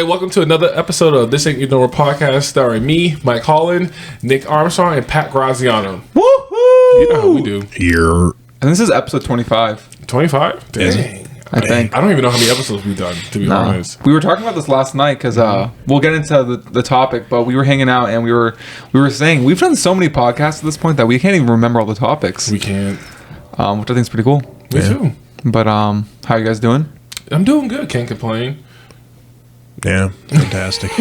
welcome to another episode of This Ain't Your Normal Podcast, starring me, Mike Holland, Nick Armstrong, and Pat Graziano. Woohoo! You know how we do. Here. And this is episode 25. 25? Dang. I think. I don't even know how many episodes we've done, to be honest. We were talking about this last night because we'll get into the topic, but we were hanging out and we were saying we've done so many podcasts at this point that we can't even remember all the topics. We can't. Which I think is pretty cool. Me too. But how are you guys doing? I'm doing good. Can't complain. Yeah, fantastic.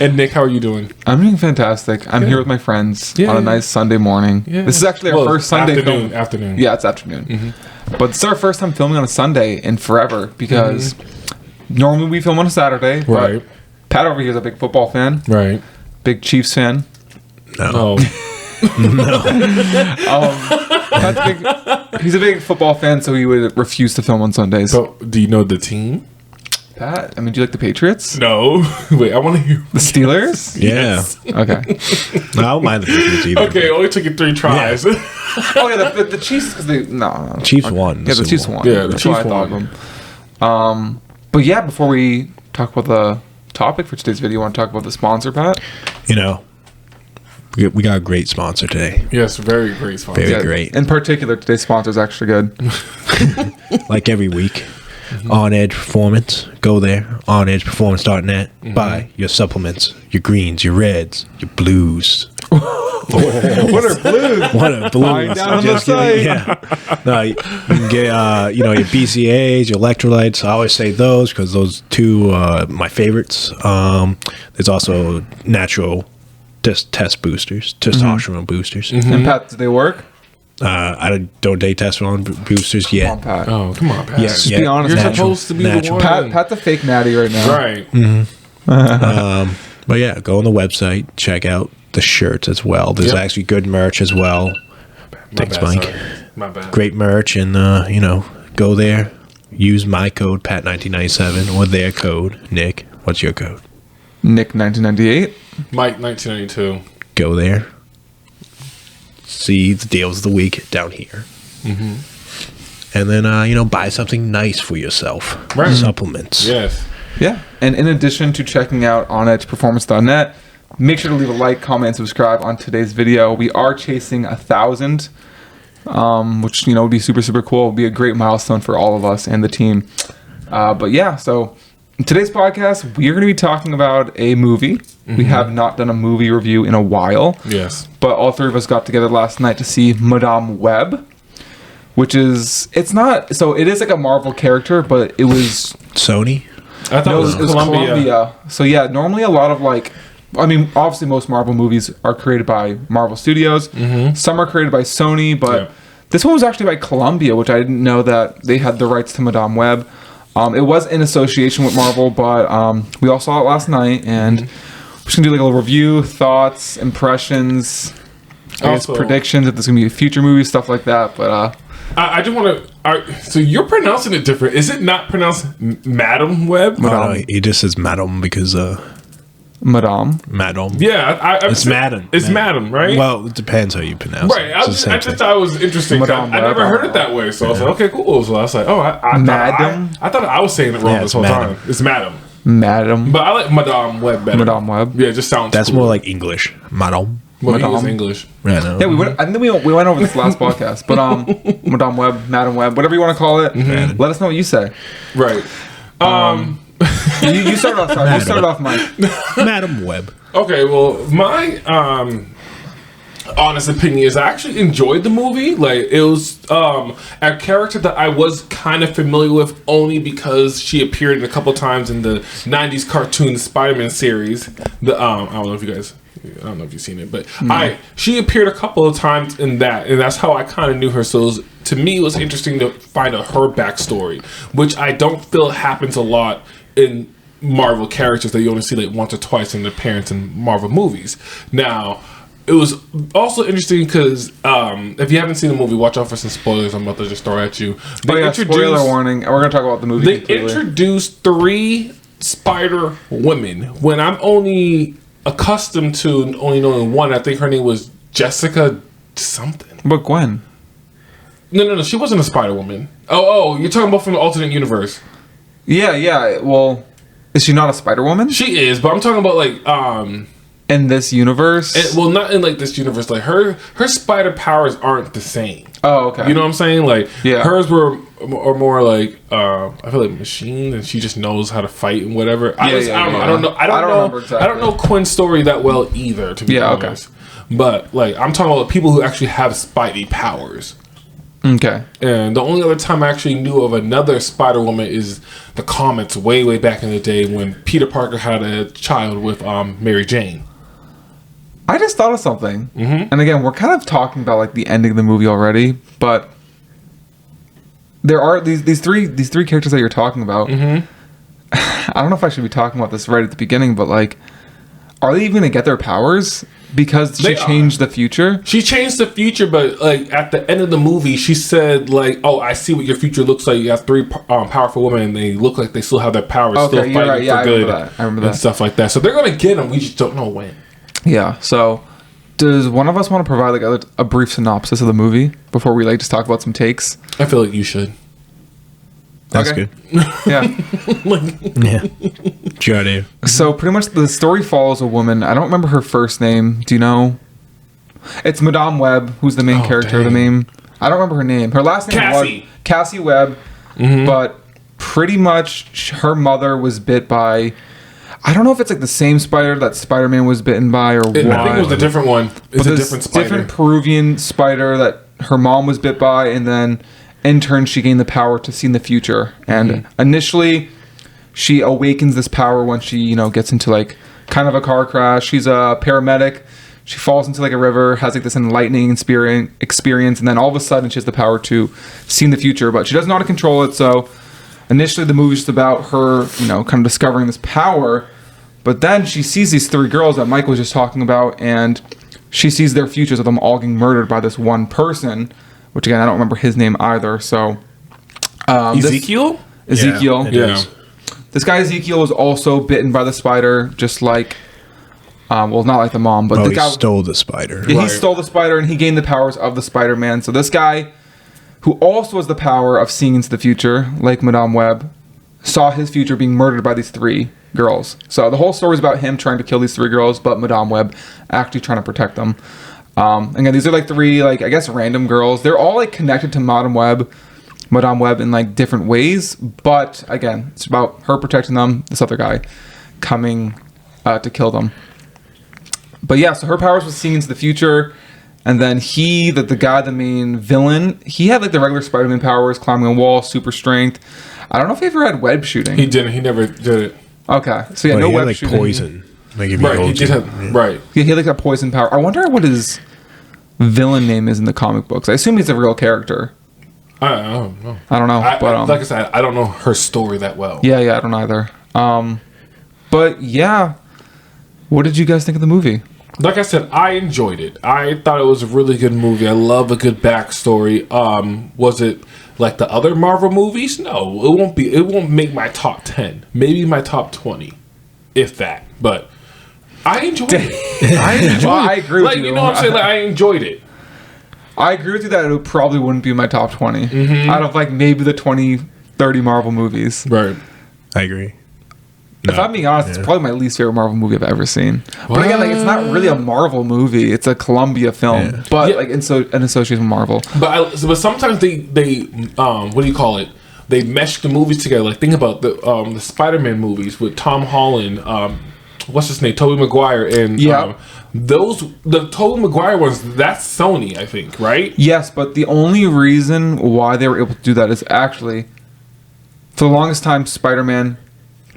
And Nick, how are you doing? I'm doing fantastic. I'm here with my friends on a nice Sunday morning. Yeah. This is actually our first Sunday film. Afternoon. Yeah, it's afternoon. Mm-hmm. But it's our first time filming on a Sunday in forever because normally we film on a Saturday. Right. Pat over here is a big football fan. Right. Big Chiefs fan. No. He's a big football fan, so he would refuse to film on Sundays. But do you know the team? Pat, I mean, do you like the Patriots? No. Wait, I want to hear. The Steelers? Yeah. Okay. No, I don't mind the Patriots either. Okay, it only took you 3 tries. Yeah. Oh, yeah, the Chiefs, because they... No. Chiefs won. Yeah, the Chiefs won. Yeah, the That's Chiefs why I thought won. of them. But yeah, before we talk about the topic for today's video, I want to talk about the sponsor, Pat. You know, we got a great sponsor today. Yes, very great sponsor. Very great. In particular, today's sponsor is actually good. Like every week. On Edge Performance. Go there. OnEdgePerformance.net. Buy your supplements, your greens, your reds, your blues. What are blues? What are blues? Down on the site. Yeah. No, you can get your BCAAs, your electrolytes. I always say those because those two my favorites. There's also natural test boosters, testosterone boosters. And Pat, do they work? I don't date testosterone boosters yet. Come on, Pat. Oh, come on, Pat. Just be honest. You're Natural. supposed to be the one. Pat's a fake natty right now. Right. But yeah, go on the website, check out the shirts as well. There's actually good merch as well. Thanks, Mike. Sorry. My bad. Great merch, and go there. Use my code Pat1997 or their code Nick. What's your code? Nick 1998. Mike 1992. Go there. See the deals of the week down here. And then buy something nice for yourself. Right. Supplements. Yes. Yeah. And in addition to checking out OnEdgePerformance.net, make sure to leave a like, comment, and subscribe on today's video. We are chasing 1,000, which would be super, super cool. It would be a great milestone for all of us and the team. But yeah, so in today's podcast, we are going to be talking about a movie. We have not done a movie review in a while. Yes. But all 3 of us got together last night to see Madame Web, which is, it is like a Marvel character, but it was... Sony? I thought it was Columbia. So yeah, normally a lot of obviously most Marvel movies are created by Marvel Studios. Some are created by Sony, but this one was actually by Columbia, which I didn't know that they had the rights to Madame Web. It was in association with Marvel, but we all saw it last night, and we're just gonna do like a little review, thoughts, impressions, I guess predictions if there's gonna be a future movie, stuff like that. But I just want to. So you're pronouncing it different. Is it not pronounced Madame Web? No, it just says Madame because Madame. Yeah, it's Madame. It's Madame, right? Well, it depends how you pronounce right. it. I just thought it was interesting. I never heard it that way, so I was like, okay, cool. So I was like, Madame. I thought I was saying it wrong this whole time. It's Madame. But I like Madame Web better. Madame Web. Yeah, it just sounds. That's cool. more like English. Madame. Well, Madame. he is English. Yeah, no. Yeah, we went over this last podcast, but Madame Web, Madame Web, whatever you want to call it. Let us know what you say. Right. You started off. Sorry, you started off, Mike. Madame Web. Okay. Well, my honest opinion is I actually enjoyed the movie. Like, it was a character that I was kind of familiar with only because she appeared a couple times in the 90s cartoon Spider-Man series. I don't know if you've seen it, but she appeared a couple of times in that, and that's how I kind of knew her. So to me, it was interesting to find out her backstory, which I don't feel happens a lot in Marvel characters that you only see like once or twice in their appearance in Marvel movies. Now, it was also interesting because if you haven't seen the movie, watch out for some spoilers I'm about to just throw at you. Spoiler warning. We're going to talk about the movie. They introduced 3 Spider Women when I'm only accustomed to only knowing one. I think her name was Jessica something. But Gwen. No. She wasn't a Spider Woman. Oh, you're talking about from the alternate universe. Yeah. Well, Is she not a Spider-Woman? She is, but I'm talking about like in this universe? well, not in like this universe. Like her spider powers aren't the same. Oh, okay. You know what I'm saying? Like hers were more like I feel like machines, and she just knows how to fight and whatever. I don't know. I don't know Quinn's story that well either. To be honest, but like I'm talking about people who actually have Spidey powers. Okay. And the only other time I actually knew of another Spider-Woman is the comics way back in the day when Peter Parker had a child with Mary Jane. I just thought of something. Mm-hmm. And again, we're kind of talking about like the ending of the movie already, but there are these three characters that you're talking about. Mm-hmm. I don't know if I should be talking about this right at the beginning, but like, are they even going to get their powers? Because she changed the future? She changed the future, but like at the end of the movie, she said like, "Oh, I see what your future looks like. You have three powerful women, and they look like they still have their powers, still fighting for good, I remember that. And stuff like that." So they're gonna get them. We just don't know when. Yeah. So, does one of us want to provide like a brief synopsis of the movie before we like just talk about some takes? I feel like you should. That's good. Yeah. Yeah. Sure do. So pretty much the story follows a woman. I don't remember her first name. Do you know? It's Madame Web, who's the main character. The name. I don't remember her name. Her last name was Cassie Webb. Mm-hmm. But pretty much her mother was bit by... I don't know if it's like the same spider that Spider-Man was bitten by or what. I think it was a different one. It's a different spider. Different Peruvian spider that her mom was bit by, and then... in turn, she gained the power to see in the future. And initially, she awakens this power when she, gets into like kind of a car crash. She's a paramedic. She falls into like a river, has like this enlightening experience, and then all of a sudden, she has the power to see in the future. But she doesn't know how to control it. So initially, the movie's just about her, kind of discovering this power. But then she sees these three girls that Mike was just talking about, and she sees their futures of them all getting murdered by this one person. Which again, I don't remember his name either. So, Ezekiel. Yeah. This guy Ezekiel was also bitten by the spider, just like, well, not like the mom, but the guy stole the spider. Yeah, he stole the spider, and he gained the powers of the Spider-Man. So this guy, who also has the power of seeing into the future, like Madame Web, saw his future being murdered by these three girls. So the whole story is about him trying to kill these three girls, but Madame Web actually trying to protect them. Again, these are like three, like, I guess random girls. They're all like connected to Madame Web in like different ways. But again, it's about her protecting them, this other guy coming to kill them. But yeah, so her powers was seeing into the future. And then the main villain, he had like the regular Spider-Man powers, climbing a wall, super strength. I don't know if he ever had web shooting. He didn't. He never did it. Okay. So yeah, no web shooting. Like poison. Like if right, he did have, right. Yeah, he had like that poison power. I wonder what his villain name is in the comic books. I assume he's a real character. I don't know. I don't know. Like I said, I don't know her story that well. Yeah, I don't either. But yeah, what did you guys think of the movie? Like I said, I enjoyed it. I thought it was a really good movie. I love a good backstory. Was it like the other Marvel movies? No, it won't be. It won't make my top 10. Maybe my top 20, if that. But I enjoyed it. I agree with you. You know what I'm saying? Like, I enjoyed it. I agree with you that it probably wouldn't be my top 20 out of like maybe the 20, 30 Marvel movies. Right. I agree. If I'm being honest, it's probably my least favorite Marvel movie I've ever seen. But again, like, it's not really a Marvel movie; it's a Columbia film, but like in association with Marvel. But sometimes they what do you call it? They mesh the movies together. Like think about the Spider-Man movies with Tom Holland. What's his name? Tobey Maguire and the Tobey Maguire ones. That's Sony, I think, right? Yes, but the only reason why they were able to do that is actually for the longest time, Spider-Man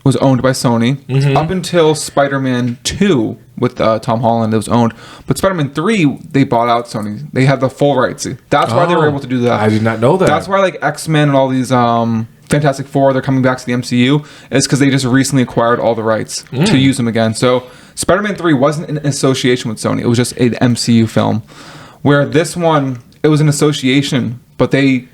was owned by Sony up until Spider-Man 2 with Tom Holland. It was owned, but Spider-Man 3 they bought out Sony. They had the full rights. That's why they were able to do that. I did not know that. That's why like X-Men and all these Fantastic Four, they're coming back to the MCU, is because they just recently acquired all the rights to use them again. So Spider-Man 3 wasn't in association with Sony. It was just an MCU film. Where this one, it was an association, but they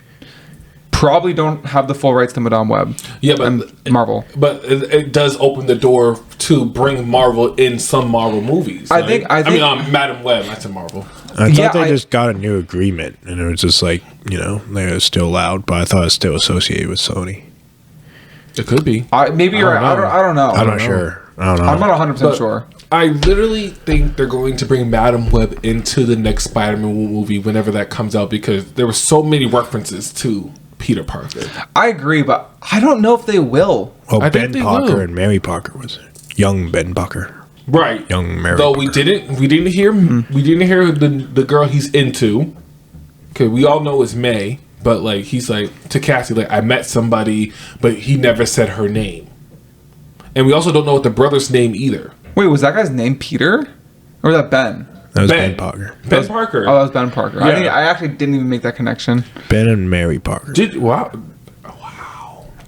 probably don't have the full rights to Madame Web. Yeah, but Marvel. But it does open the door to bring Marvel in some Marvel movies. I think Madame Web, that's a Marvel. I thought they just got a new agreement, and it was just like, they were still allowed, but I thought it was still associated with Sony. It could be. Maybe you're right. I don't know. I'm not sure. I don't know. I'm not 100% sure. I literally think they're going to bring Madam Web into the next Spider-Man movie whenever that comes out, because there were so many references to Peter Parker. I agree, but I don't know if they will. Well, I Ben think they Parker will. and Mary Parker was young Ben Parker. Right. Young Mary Though Parker. we didn't hear the girl he's into. Okay, we all know it's May, but like he's like to Cassie, like I met somebody, but he never said her name. And we also don't know what the brother's name either. Wait, was that guy's name Peter? Or was that Ben? That was Ben Parker. Ben Parker. Oh, that was Ben Parker. Yeah. I actually didn't even make that connection. Ben and Mary Parker. Wow.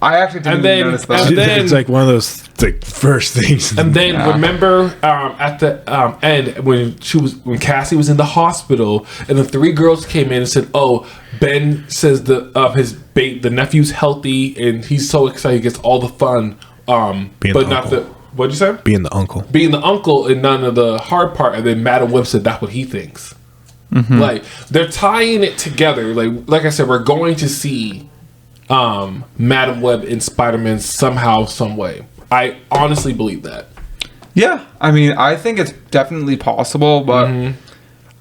I actually didn't even notice that. and then- It's like one of those like first things. And then remember at the end when Cassie was in the hospital and the three girls came in and said, "Oh, Ben says the nephew's healthy and he's so excited he gets all the fun." Being but the not uncle. the what'd you say? Being the uncle. Being the uncle and none of the hard part. And then Madam Web said that's what he thinks. Like they're tying it together. Like I said, we're going to see Madam Web in Spider-Man somehow, some way. I honestly believe that. Yeah, I mean, I think it's definitely possible, but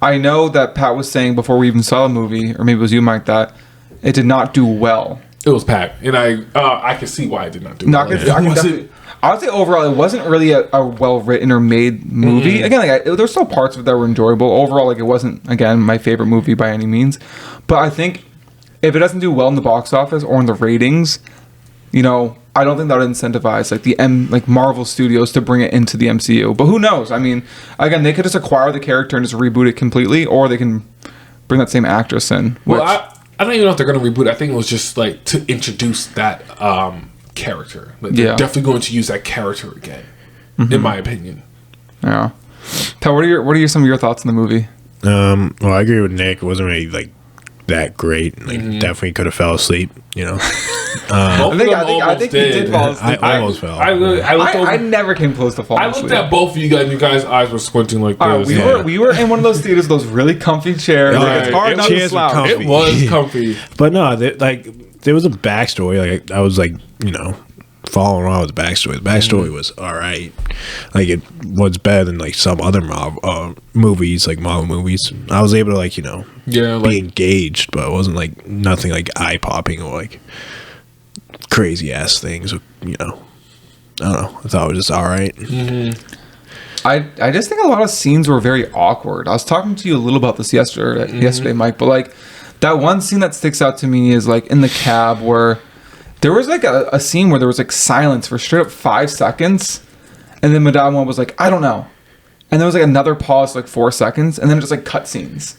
I know that Pat was saying before we even saw the movie, or maybe it was you, Mike, that it did not do well. It was packed, and I can see why it did not do Not well. good. I would say overall, it wasn't really a well written or made movie. Again, there's still parts of it that were enjoyable. Overall, it wasn't, again, my favorite movie by any means. But I think if it doesn't do well in the box office or in the ratings, I don't think that would incentivize Marvel Studios to bring it into the MCU. But who knows? I mean, again, they could just acquire the character and just reboot it completely, or they can bring that same actress in. Well, I don't even know if they're going to reboot it. I think it was just like to introduce that character. They're definitely going to use that character again, in my opinion. Yeah. Pat, what are some of your thoughts on the movie? Well, I agree with Nick. It wasn't really that great. Definitely could have fell asleep. I think he did fall asleep. I almost fell. I never came close to falling I asleep. looked at both of you guys, and you guys' eyes were squinting like this. We were in one of those theaters, those really comfy chairs. It's hard not to chairs were slouch. comfy. It was comfy. But no, there was a backstory. I was following around with the backstory. The backstory was all right. It was better than some other Marvel movies, Marvel movies. I was able to be engaged, but it wasn't nothing eye popping or crazy ass things. I don't know. I thought it was just all right. I just think a lot of scenes were very awkward. I was talking to you a little about this yesterday, Mike. But that one scene that sticks out to me is in the cab where there was a scene where there was silence for straight up 5 seconds, and then Madame Web was I don't know, and there was another pause 4 seconds, and then just cut scenes.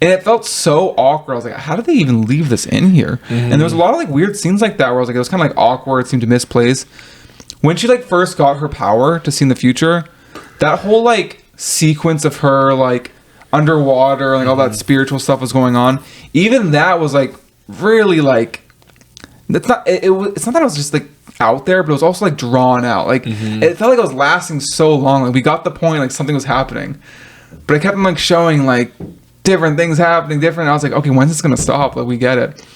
And it felt so awkward. I was how did they even leave this in here? And there was a lot of weird scenes like that where I was it was kind of awkward. It seemed to misplace. When she first got her power to see in the future, that whole sequence of her underwater and all that spiritual stuff was going on. Even that was really it's not that it was just out there, but it was also drawn out. It felt it was lasting so long. We got the point something was happening, but it kept them showing different things happening, different. And I was okay, when's this gonna stop? We get it,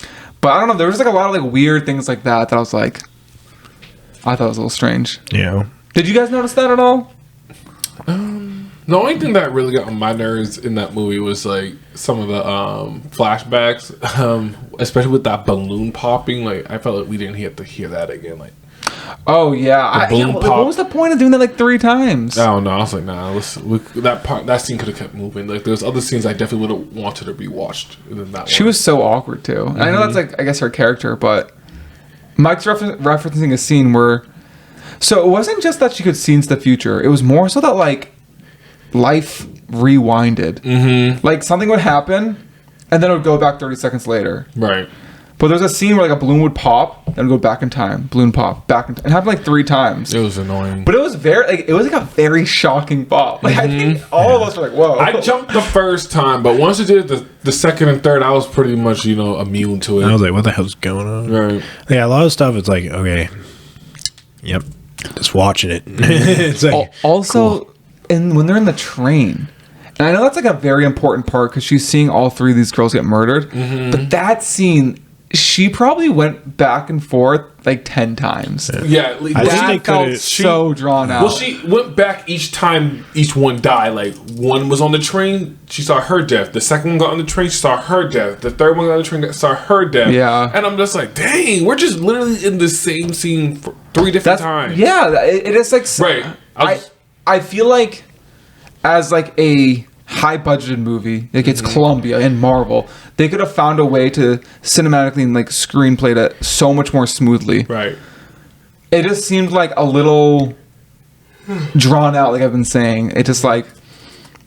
but I don't know. There was a lot of weird things that I was I thought it was a little strange. Yeah. Did you guys notice that at all? The only thing that really got on my nerves in that movie was some of the flashbacks, especially with that balloon popping. I felt we didn't have to hear that again. Oh yeah, what was the point of doing that 3 times? I don't know. I was nah. That scene could have kept moving. There's other scenes I definitely would have wanted to be watched than that. She was so awkward too. And I know that's I guess her character, but Mike's referencing a scene where, so it wasn't just that she could see into the future. It was more so that life rewinded. Something would happen, and then it would go back 30 seconds later. Right. But there's a scene where a balloon would pop, then go back in time. Balloon pop, back in time. It happened 3 times. It was annoying. But it was a very shocking pop. I think all of us were whoa. I jumped the first time, but once you did the second and third, I was pretty much, immune to it. I was what the hell's going on? Right. Yeah, a lot of stuff, it's okay. Yep. Just watching it. It's also, cool. And when they're in the train, and I know that's a very important part because she's seeing all 3 of these girls get murdered, but that scene she probably went back and forth like 10 times. Yeah, I think they That felt could've- so drawn out. well, she went back each time each one died. Like, one was on the train, she saw her death. The second one got on the train, she saw her death. The third one got on the train, saw her death. Yeah. And I'm just like, dang, we're just literally in the same scene for 3 different times. Yeah, it is like Right. I feel like as like a high budgeted movie, like it's Columbia and Marvel, they could have found a way to cinematically and like screenplay it so much more smoothly. Right. It just seemed like a little drawn out, like I've been saying. It just like,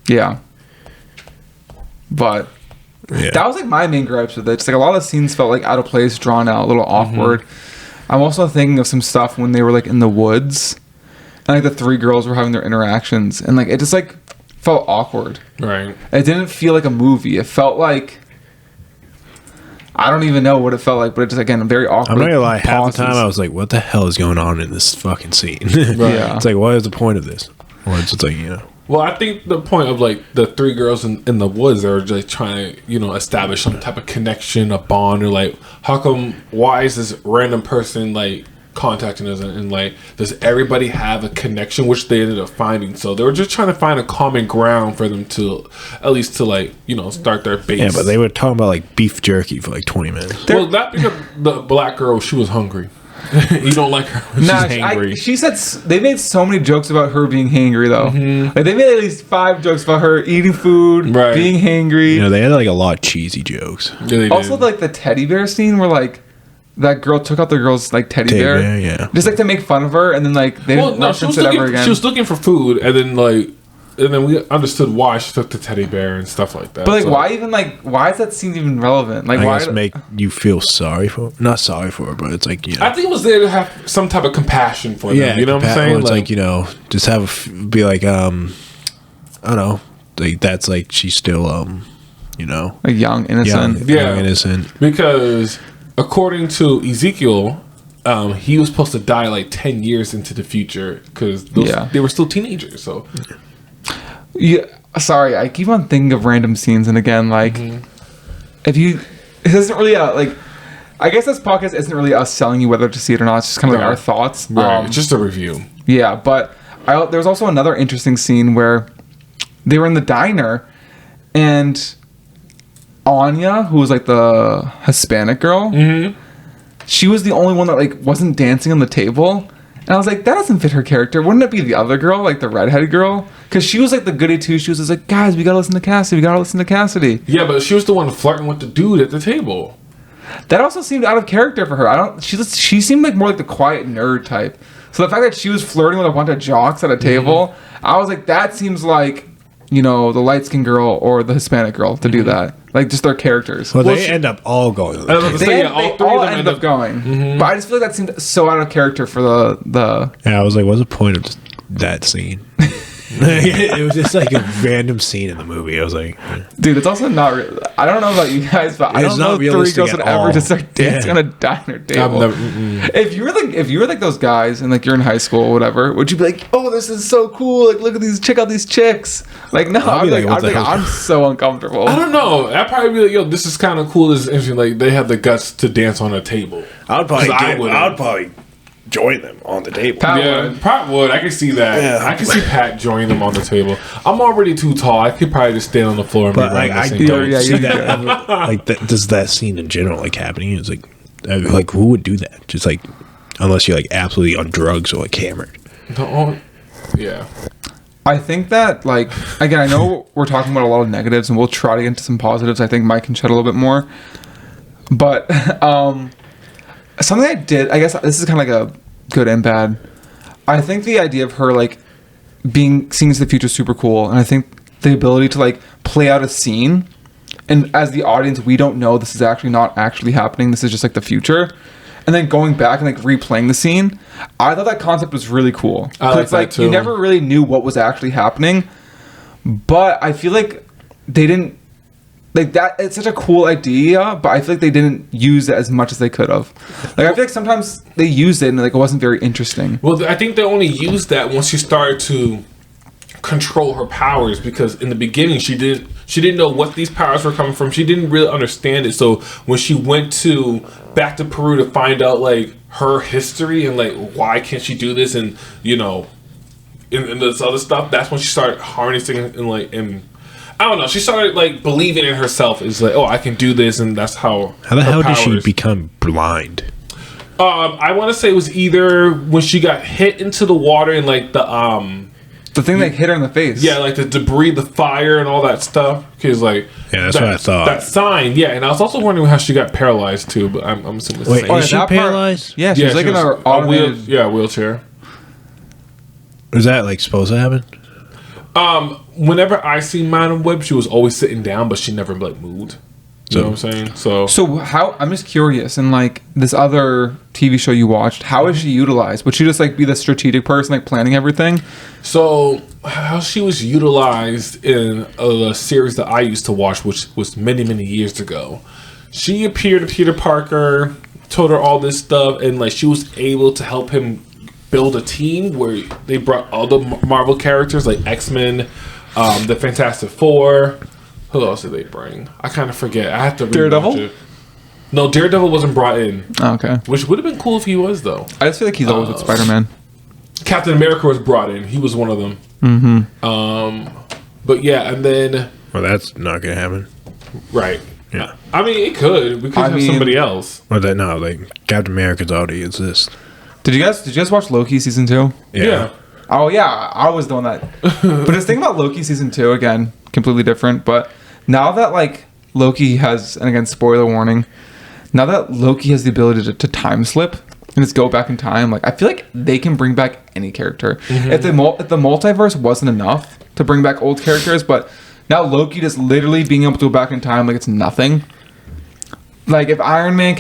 yeah. But that was like my main gripes with it. Just like a lot of scenes felt like out of place, drawn out, a little awkward. I'm also thinking of some stuff when they were like in the woods, and like the 3 girls were having their interactions, and like it just like felt awkward. Right. It didn't feel like a movie. It felt like, I don't even know what it felt like, but it just, again, very awkward. I'm not gonna lie, half pauses. the time I was like, what the hell is going on in this fucking scene? Yeah. It's like, what is the point of this? Well, it's just like, Well, I think the point of like the 3 girls in the woods are just trying to, establish some type of connection, a bond, or like, why is this random person like contacting us, and like, does everybody have a connection, which they ended up finding. So they were just trying to find a common ground for them to at least to like, start their base. yeah, but they were talking about like beef jerky for like 20 minutes. Well, not because the black girl, she was hungry. You don't like her when Nah, she's hangry. she said they made so many jokes about her being hangry though. Like they made at least 5 jokes about her eating food, Right. being hangry. They had like a lot of cheesy jokes. Yeah, they Also, did. like the teddy bear scene where like that girl took out the girl's like teddy bear, yeah. just like to make fun of her, and then like they didn't reference it ever again. She was looking for food, and then we understood why she took the teddy bear and stuff like that. But like, So- why is that scene even relevant? Like, I why? guess make you feel sorry for, not sorry for her, but it's like, I think it was there to have some type of compassion for them. You know what I'm saying? It's like, just have be like, I don't know, like that's like she's still, like young, innocent. Yeah. innocent. Because according to Ezekiel, he was supposed to die like 10 years into the future because they were still teenagers. So Yeah, sorry, I keep on thinking of random scenes, and again, like, it isn't really like, I guess this podcast isn't really us selling you whether to see it or not. It's just kind of like our thoughts. right, just a review. Yeah, but there was also another interesting scene where they were in the diner, and Anya, who was like the Hispanic girl, she was the only one that like wasn't dancing on the table. And I was like, that doesn't fit her character. Wouldn't it be the other girl, like the redheaded girl? Because she was like the goody two. She was just like, guys, we gotta listen to Cassidy. We gotta listen to Cassidy. Yeah, but she was the one flirting with the dude at the table. That also seemed out of character for her. She seemed like more like the quiet nerd type. So the fact that she was flirting with a bunch of jocks at a table, I was like, that seems like, the light skinned girl or the Hispanic girl to do that. Like just their characters. Well, they end up all going. I was gonna say, yeah, They all three all of them ended up going. But I just feel like that seemed so out of character for the Yeah, I was like, what's the point of that scene? It was just like a random scene in the movie. I was like, dude. It's also not. I don't know about you guys, but I It's don't not know if 3 realistic girls would at ever all. just start dancing on a diner table. If you were like those guys and like you're in high school or whatever, would you be like, oh, this is so cool? Like, look at these, check out these chicks. Like, no, I'll be like, what the hell? I'm so uncomfortable. I don't know. I'd probably be like, yo, this is kind of cool. This is interesting. Like, they have the guts to dance on a table. I would 'Cause I wouldn't. probably join them on the table. Pat Pat would. I can see that. Yeah. I can see Pat joining them on the table. I'm already too tall. I could probably just stand on the floor and But be like, right I in the same don't Yeah, see you that. Like, does that scene in general like happening? It's like who would do that? Just like, unless you're like absolutely on drugs or like hammered. Yeah. I think that, like, again, I know we're talking about a lot of negatives, and we'll try to get into some positives. I think Mike can shed a little bit more. But something I did, I guess this is kind of like a good and bad. I think the idea of her, like, seeing into the future is super cool. And I think the ability to, like, play out a scene, and as the audience, we don't know this is actually not actually happening. This is just, like, the future. And then going back and like replaying the scene, I thought that concept was really cool. I like It's that like too. you never really knew what was actually happening, but I feel like they didn't like that. It's such a cool idea, but I feel like they didn't use it as much as they could have. Like I feel like sometimes they used it and like it wasn't very interesting. Well, I think they only used that once she started to control her powers, because in the beginning she She didn't know what these powers were coming from. She didn't really understand it. So when she went back to Peru to find out like her history and like why can't she do this, and you know, in this other stuff, that's when she started harnessing and I don't know. She started like believing in herself. It's like, oh, I can do this, and that's how. How the hell did she become blind? I want to say it was either when she got hit into the water and like the thing that hit her in the face. Yeah, like the debris, the fire, and all that stuff. Because like that's what I thought. That sign, yeah. And I was also wondering how she got paralyzed too. But I'm assuming it's the same. Is she paralyzed? Yeah, she was like in a wheelchair. Was that like supposed to happen? Whenever I see Madam Web, she was always sitting down, but she never like moved. You know what I'm saying? So how? I'm just curious. In like this other TV show you watched, how is she utilized? Would she just like be the strategic person, like planning everything? So how she was utilized in a series that I used to watch, which was many years ago. She appeared to Peter Parker, told her all this stuff, and like she was able to help him build a team where they brought all the Marvel characters like X-Men, the Fantastic Four. Who else did they bring? I kind of forget. I have to Daredevil? it. No, Daredevil wasn't brought in. Oh, okay. Which would have been cool if he was, though. I just feel like he's always with Spider-Man. Captain America was brought in. He was one of them. Mm-hmm. But yeah, and then... Well, that's not going to happen. Right. Yeah. I mean, it could. We could have somebody else. Well, that no, like Captain America's already exist. Did you guys watch Loki season 2? Yeah. Oh yeah, I was doing that. But just think about Loki season 2 again, completely different. But now that like Loki has, and again, spoiler warning, now that Loki has the ability to time slip and just go back in time, like I feel like they can bring back any character. If the multiverse wasn't enough to bring back old characters, but now Loki just literally being able to go back in time like it's nothing. Like if Iron Man,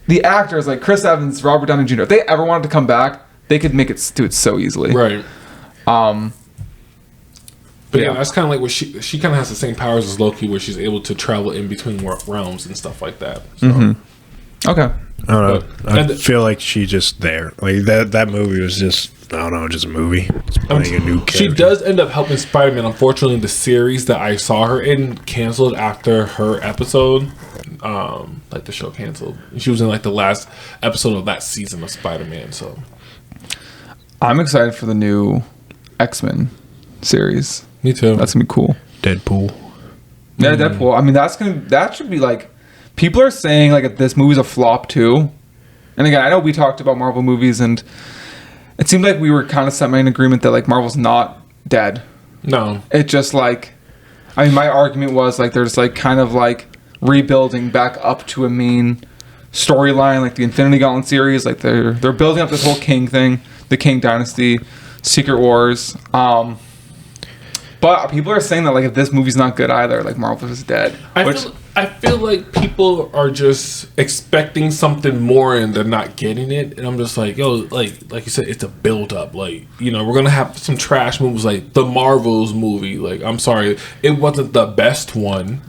the actors like Chris Evans, Robert Downey Jr., if they ever wanted to come back, they could make it do it so easily. Right. But yeah, that's kind of like where she kind of has the same powers as Loki, where she's able to travel in between realms and stuff like that. So. Okay. I don't know. I feel like she's just there. Like that movie was just, I don't know, just a movie. It's playing a new character. She does end up helping Spider-Man. Unfortunately, the series that I saw her in canceled after her episode. Like the show canceled. She was in like the last episode of that season of Spider-Man. So I'm excited for the new X-Men series. Me too. That's gonna be cool. Deadpool. Yeah, Deadpool. I mean, that should be like, people are saying like this movie's a flop too. And again, I know we talked about Marvel movies, and it seemed like we were kind of semi in agreement that like Marvel's not dead. No, it just like, I mean, my argument was like there's like kind of like rebuilding back up to a main storyline, like the Infinity Gauntlet series. Like they're building up this whole King thing, the King Dynasty, Secret Wars. But people are saying that like if this movie's not good either, like Marvel is dead. I feel like people are just expecting something more and they're not getting it. And I'm just like, yo, like you said, it's a build up. Like, you know, we're gonna have some trash movies like the Marvels movie. Like, I'm sorry, it wasn't the best one.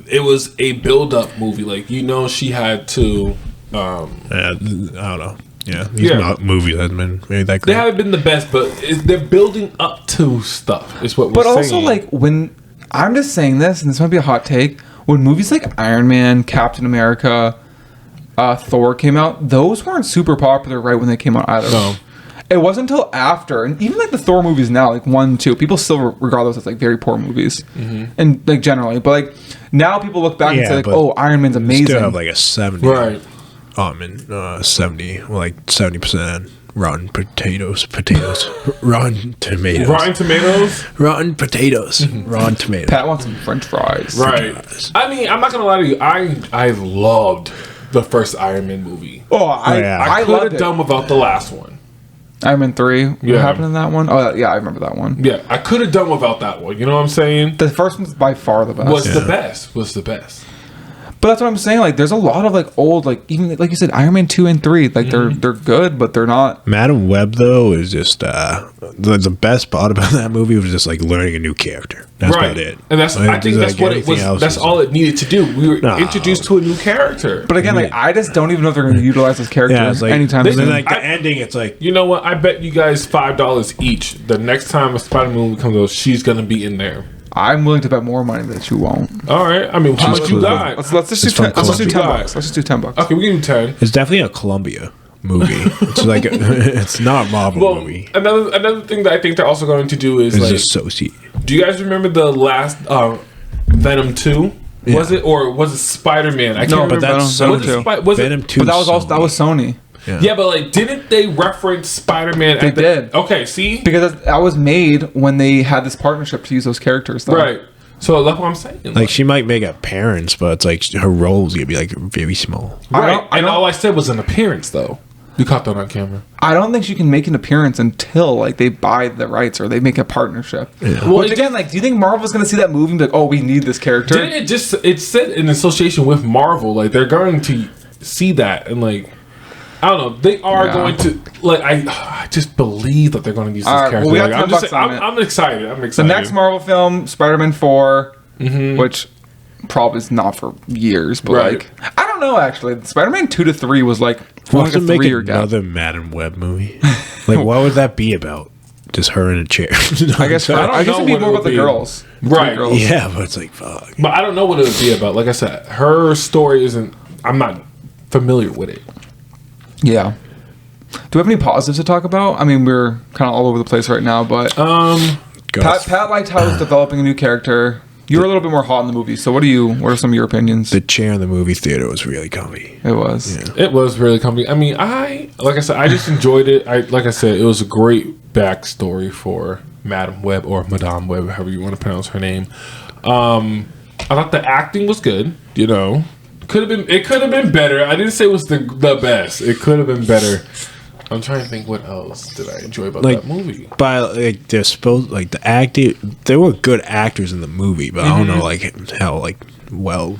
It was a build up movie. Like, you know, she had to. I don't know. Yeah, these movies haven't been really that great. They haven't been the best, but they're building up to stuff. Is what we're saying. But also, like, when I'm just saying this, and this might be a hot take, when movies like Iron Man, Captain America, Thor came out, those weren't super popular right when they came out either. No. It wasn't until after, and even like the Thor movies now, like 1, 2, people still regard those as like very poor movies, and like generally. But like now, people look back and say like, "Oh, Iron Man's amazing." Still have like a 70, right? 70, like 70% rotten potatoes, rotten tomatoes, rotten potatoes, rotten tomatoes. Pat wants some French fries, right? I mean, I'm not gonna lie to you. I loved the first Iron Man movie. Oh, I could have done without the last one. Iron Man 3. What happened in that one? Oh, yeah, I remember that one. Yeah, I could have done without that one. You know what I'm saying? The first one's by far the best. Was the best. But that's what I'm saying. Like, there's a lot of like old, like even like you said, Iron Man 2 and 3. Like they're good, but they're not. Madam Web though is just the best part about that movie was just like learning a new character. That's about it. And that's I think that's what it was. That's all it needed to do. We were introduced to a new character. But again, like I just don't even know if they're going to utilize this character anytime soon. Like the ending, it's like, you know what? I bet you guys $5 each. The next time a Spider-Man movie comes out, she's going to be in there. I'm willing to bet more money that you won't. All right. I mean, how much you got? Let's just do It's from 10. Let's just do Colombia. $10. Let's just do $10. Okay, we give you 10. It's definitely a Columbia movie. It's like it's not a Marvel Well, movie. another thing that I think they're also going to do is It's like, associated. do you guys remember the last Venom 2? Was it, or was it Spider-Man? I can't No, remember. but that's was Venom it 2. was Venom it, 2. But that was also Sony. Yeah, but like, didn't they reference Spider-Man? They did. Okay, see, Because that was made when they had this partnership to use those characters. Though. right. So that's what I'm saying. Like she might make appearance, but it's like her role's gonna be like very small. right. I And don't- all I said was an appearance, though. You caught that on camera. I don't think she can make an appearance until like they buy the rights or they make a partnership. Well, Which again, like, do you think Marvel's going to see that movie and be like, oh, we need this character? Didn't it said in association with Marvel, like they're going to see that and like, I don't know, they are going to like. I just believe that they're going to use this All right, character. well, we got Like, I'm $10 just, on it. I'm excited. I'm The excited. next Marvel film, Spider-Man 4, Mm-hmm. which probably is not for years, but Right. like, I don't know actually. Spider-Man 2 to 3 was like, We'll like have a to make 3-year gap. another Madam Web movie. Like, what would that be about? Just her in a chair. I guess I don't I guess know it'd be what it more would about the be. girls. Right. The girls. Yeah, but it's like fuck. But I don't know what it would be about. Like I said, her story isn't. I'm not familiar with it. Yeah. Do we have any positives to talk about? I mean, we're kind of all over the place right now, but Pat liked how he's developing a new character. You were a little bit more hot in the movie, so what are some of your opinions? The chair in the movie theater was really comfy. It was. Yeah. It was really comfy. I mean, like I said, I just enjoyed it. Like I said, it was a great backstory for Madame Web or Madame Web, however you want to pronounce her name. I thought the acting was good. You know, it could have been better. I didn't say it was the best. It could have been better. I'm trying to think what else did I enjoy about that movie. But like they're supposed like the acting, there were good actors in the movie, but I don't know like how like well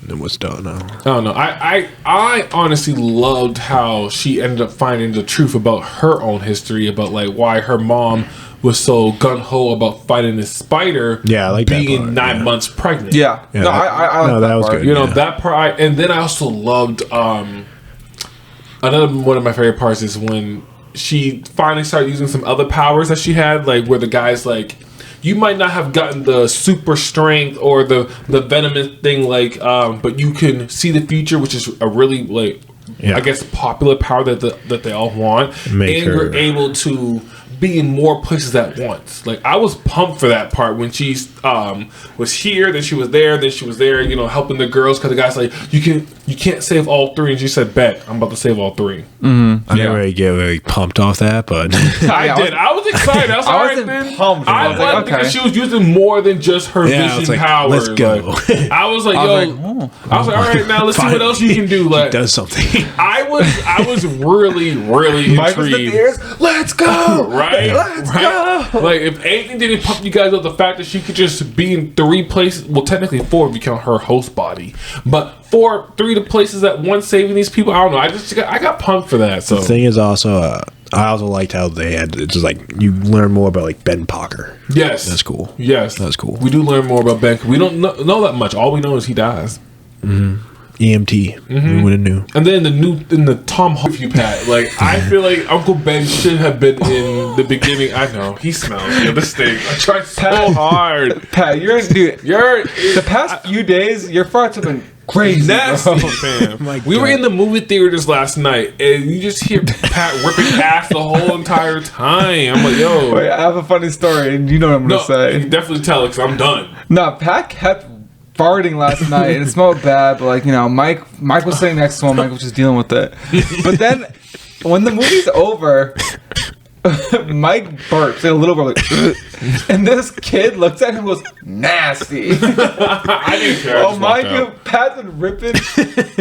it was done. I don't know. I honestly loved how she ended up finding the truth about her own history, about like why her mom was so gun ho about fighting this spider. Yeah, I like that being part, 9 months pregnant. Yeah. Yeah, No, I like that was part. good. You know Yeah. that part, and then I also loved another one of my favorite parts is when she finally started using some other powers that she had, like where the guy's like, you might not have gotten the super strength or the venomous thing, like, but you can see the future, which is a really like, Yeah. I guess, popular power that they all want, Make and her- you're able to be in more places at once. Like I was pumped for that part when she was here, then she was there, you know, helping the girls because the guy's like, you can't save all three, and she said, bet I'm about to save all three. I didn't really get really pumped off that, but I did. I was excited. I was I all right wasn't then. pumped. I I was was like, because okay. she was using more than just her Yeah, I was vision like, powers. let's go. Like, I was like, I yo, was like, oh. I was like, all right, now let's see what else you can do. he Like, does something. I was really Mike was the intrigued. ears. Let's go. Right, Let's right. go. Like if anything didn't pump you guys up, the fact that she could just be in 3 places. Well, technically 4 if you count her host body, but 3 to places at once saving these people. I don't know. I got pumped for that. So The thing is also, I also liked how they had it's just like you learn more about like Ben Parker. yes, That's cool. Yes, That's cool. We do learn more about Ben. We don't know that much. All we know is he dies. EMT. We would have knew. And then in the Tom Hardy Pat, like I feel like Uncle Ben should have been in the beginning. I know he smells. Yeah, this thing. I tried so hard. Pat, dude. You're The past few days, your farts have been crazy. nasty, bro. fam. My We were God. in the movie theaters last night, and you just hear Pat ripping ass the whole entire time. I'm like, yo. Wait, I have a funny story, and you know what I'm No, gonna you say. definitely tell it because I'm done. No, Pat kept farting last night, and it smelled bad. But like, you know, Mike was sitting next to him. Mike was just dealing with it. But then, when the movie's over, Mike burps, like a little bit, like, and this kid looks at him and goes, nasty. I didn't care. I Oh, just Mike, walked out. Pat's been ripping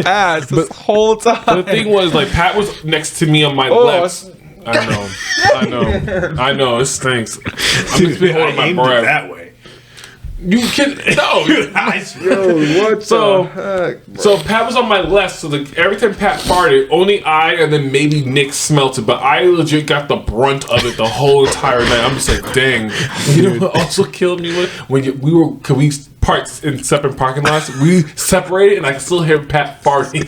ass this whole time. The thing was, like, Pat was next to me on my Oh, left. I know. It stinks. I'm just been holding my breath. that way. You can no. Yo, what So- the heck? So Pat was on my left. So every time Pat farted, only I and then maybe Nick smelt it, but I legit got the brunt of it the whole entire night. I'm just like, dang. You know what also killed me with when we parts in separate parking lots. We separated, and I can still hear Pat farting.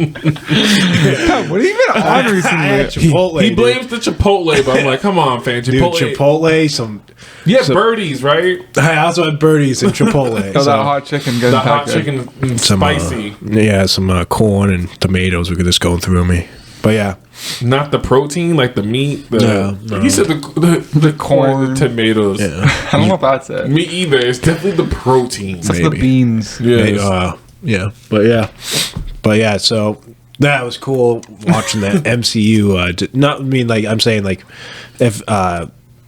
Pat, what are you even on recently? Chipotle. He blames the Chipotle, but I'm like, come on, fam. Chipotle, some birdies, right? I also had birdies and Chipotle. Oh, that hot chicken. The hot chicken, some, spicy. Some corn and tomatoes were just going through me. But yeah, not the protein, like the meat. No. He said the corn, the tomatoes. yeah. I don't know if that's it. Me either. It's definitely the protein. It's the beans. Yes. But yeah. So that was cool watching that MCU. Not I mean like I'm saying like if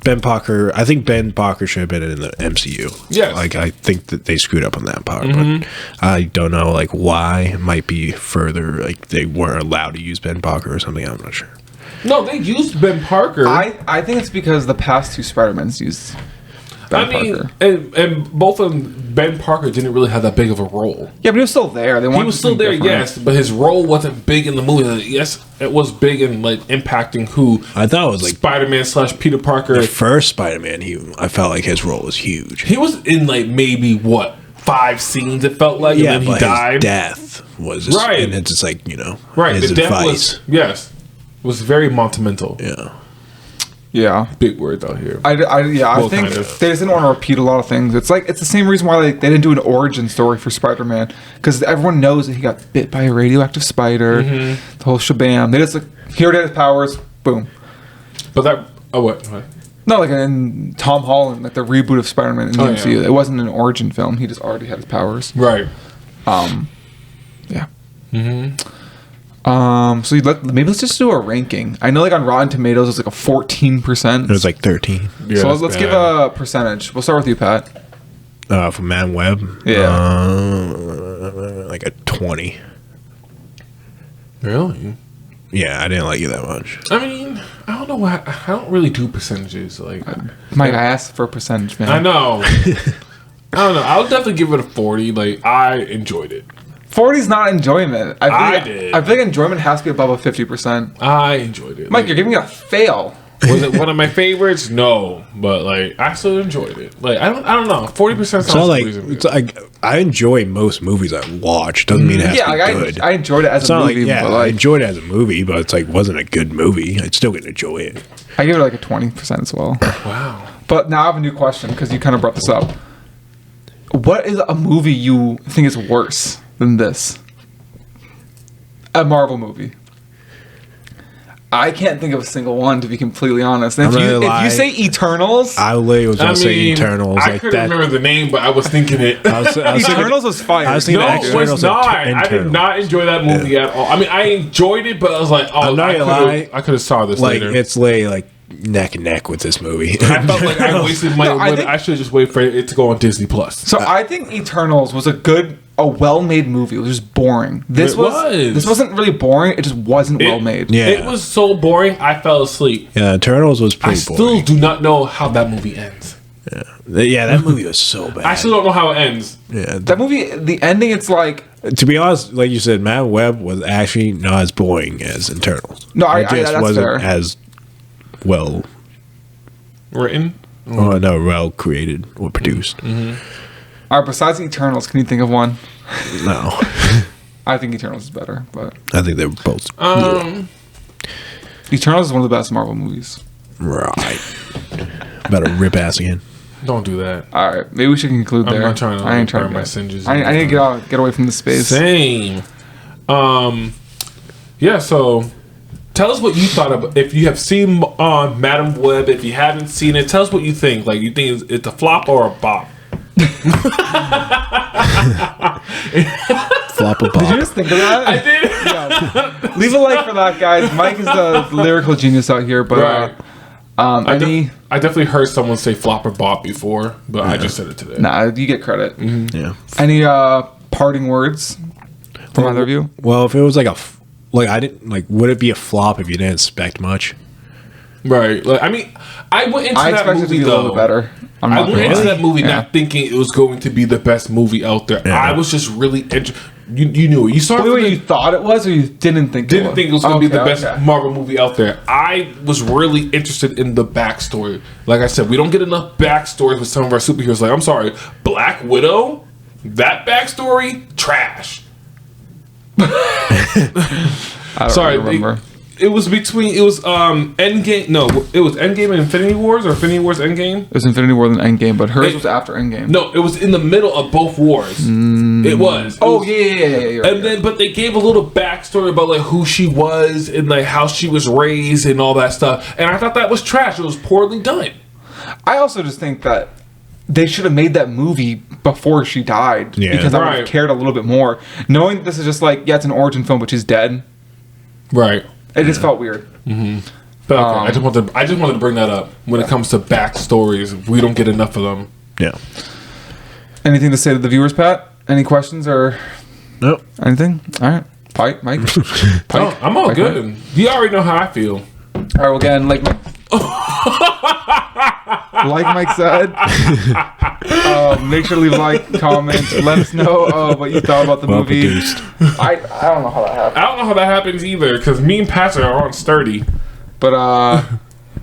Ben Parker, I think Ben Parker should have been in the MCU. Yes. Like I think that they screwed up on that part, but I don't know like why. It might be further like they weren't allowed to use Ben Parker or something. I'm not sure. No, they used Ben Parker. I think it's because the past two Spider-Mans used Ben Parker. And both of them, Ben Parker didn't really have that big of a role. Yeah, but he was still there. He was still there, yes, but his role wasn't big in the movie. Yes, it was big in like impacting who I thought it was like Spider-Man / Peter Parker. the first Spider-Man. I felt like his role was huge. He was in like maybe 5 scenes. It felt like, and then he died. His death was just, Right, and it's just like right. his The death advice. was very monumental. Yeah. Yeah. Big word out here. I Well, think kind of. they just didn't want to repeat a lot of things. It's like it's the same reason why they didn't do an origin story for Spider-Man, because everyone knows that he got bit by a radioactive spider, the whole shabam. They just like, he already had his powers, boom. But that what? No, like in Tom Holland, like the reboot of Spider-Man in the MCU. yeah. It wasn't an origin film. He just already had his powers. Right. Yeah. So maybe let's just do a ranking. I know like on Rotten Tomatoes it's like a 14%. It was like 13 Yeah, So that's let's bad. give a percentage. We'll start with you, Pat. from Man Web. Yeah. Like a 20. Really? Yeah, I didn't like it that much. I mean, I don't know why. I don't really do percentages. Like, Mike, I asked for a percentage, man. I know. I don't know. I'll definitely give it a 40. Like, I enjoyed it. 40 is not enjoyment. I did. I feel like enjoyment has to be above a 50%. I enjoyed it. Mike, you're giving it a fail. Was it one of my favorites? No, but like I still enjoyed it. Like I don't know. 40% sounds So like, reasonable. it's like I enjoy most movies I watch. Doesn't mean it has to be good. I enjoyed it as It's a not movie. like, but I like, enjoyed it as a movie, but it's like wasn't a good movie. I'd still gonna enjoy it. I give it like a 20% as well. Wow. But now I have a new question because you kind of brought this up. What is a movie you think is worse than this? A Marvel movie. I can't think of a single one, to be completely honest. And if you say Eternals, I literally was gonna say Eternals. I like couldn't that. remember the name, but I was thinking it. I was thinking- Eternals was fire. I was thinking No, that Eternals it's not. and I did Internals. not enjoy that movie at all. I mean, I enjoyed it, but I was like, oh, I'm not gonna lie. I could have saw this Like later. it's literally like neck and neck with this movie. I felt like I wasted money. No, I I should just wait for it to go on Disney Plus. So I think Eternals was a well-made movie. It was just boring. This wasn't really boring. It just wasn't well made. Yeah. It was so boring. I fell asleep. Yeah, Eternals was I pretty still boring. do not know how that movie ends. Yeah, that movie was so bad. I still don't know how it ends. yeah, That movie, the ending, it's like to be honest, like you said, Matt Webb was actually not as boring as Eternals. No, it just that's wasn't fair. as well. Written? Oh no, well created or produced. all right. Besides Eternals, can you think of one? No, I think Eternals is better, but I think they were both Eternals is one of the best Marvel movies. right. About to rip ass again. Don't do that. All right, maybe we should conclude I'm there. not trying to I ain't trying burn to my singes. I need to get away from the space. Same. Yeah, so tell us what you thought of if you have seen Madam Web. If you haven't seen it, tell us what you think. Like, you think it's a flop or a bop? Flop a Did you bop. just think of that? I did. Yeah. Leave a like for that, guys. Mike is the lyrical genius out here, but Right. I I definitely heard someone say flop or bop before, but I just said it today. nah, you get credit. Yeah. Any parting words from either of you? Well, if it was like I didn't like, would it be a flop if you didn't expect much? Right. Like, I mean, I went into I that expected it to movie be a little bit though. better. I went into that movie Yeah. not thinking it was going to be the best movie out there. Yeah. I was just really You knew it. You saw it. Wait, you thought it was, or you didn't think? Didn't think it was going to be the best okay. Marvel movie out there. I was really interested in the backstory. Like I said, we don't get enough backstories with some of our superheroes. Like, I'm sorry, Black Widow, that backstory, trash. I don't remember. It was Endgame. No, it was Endgame and Infinity Wars, or Infinity Wars Endgame. It was Infinity War than Endgame, but hers was after Endgame. No, it was in the middle of both wars. It was. Yeah. And then, but they gave a little backstory about like who she was and like how she was raised and all that stuff. And I thought that was trash. It was poorly done. I also just think that they should have made that movie before she died, because I would have cared a little bit more. Knowing that this is just like, it's an origin film, but she's dead. Right. It just felt weird. But okay, I just wanted to bring that up when it comes to backstories. We don't get enough of them. Yeah. Anything to say to the viewers, Pat? Any questions or Nope. anything? All right. Pike, Mike. Oh, I'm all good. Mike. You already know how I feel. All right. Well, again, like Mike said, make sure to leave a like, comment, let us know what you thought about the movie. I don't know how that happened. I don't know how that happens either, because me and Patrick are on sturdy. But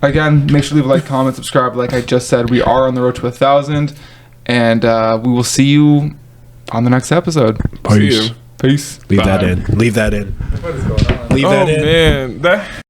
again, make sure to leave a like, comment, subscribe. Like I just said, we are on the road to 1,000, and we will see you on the next episode. Peace. Peace. Leave that in. Leave that in. What is going on? Leave that in. Man, that.